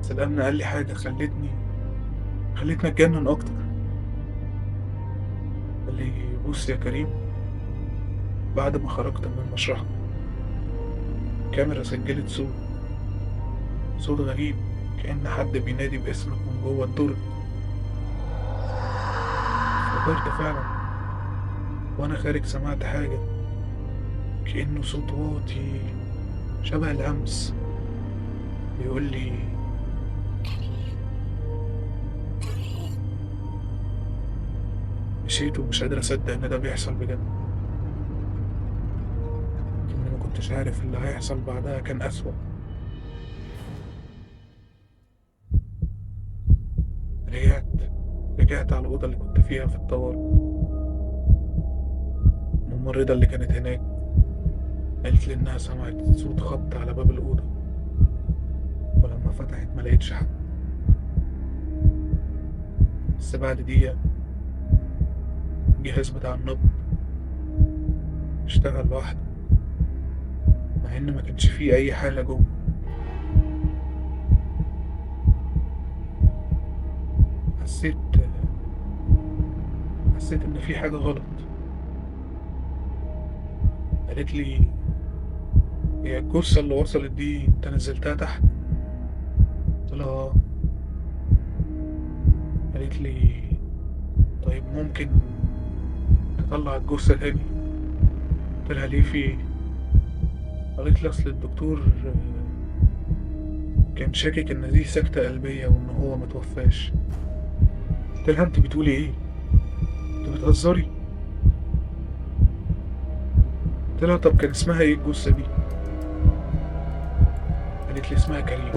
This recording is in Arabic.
بس الأمن قال لي حاجة خلتني أتجنن أكتر. قال لي بص يا كريم، بعد ما خرجت من المشرحة الكاميرا سجلت صوت غريب، كأن حد بينادي باسمك من جوه الدرج. افتكرت فعلا وأنا خارج سمعت حاجة، كأنه صوت واطي شبه الهمس بيقول لي. مشيت ومش قادر أصدق إن ده بيحصل بجد، لكني ما كنتش عارف اللي هيحصل بعدها كان أسوأ. رجعت رجعت على الأوضة اللي كنت فيها في الطوارئ. الممرضة اللي كانت هناك قالت لي إنها سمعت صوت خبط على باب الأوضة، ولما فتحت ما لقيتش حد. بس بعد دقيقة الجهاز بتاع النبض اشتغل لوحده، مع إن ما كانش فيه أي حالة جوه. حسيت حسيت إن في حاجة غلط. قالت لي هي الجثة اللي وصلت دي أنت نزلتها تحت؟ قلت لها آه. قالت لي طيب ممكن نطلع الجثة تاني؟ قلت لها ليه، في إيه؟ قالت لي أصل الدكتور كان شاكك إن دي سكتة قلبية وإن هو متوفاش. قلت لها أنت بتقولي إيه؟ أنت بتهزري؟ قلت لها طب كان اسمها إيه الجثة دي؟ قالت لي اسمها كريم.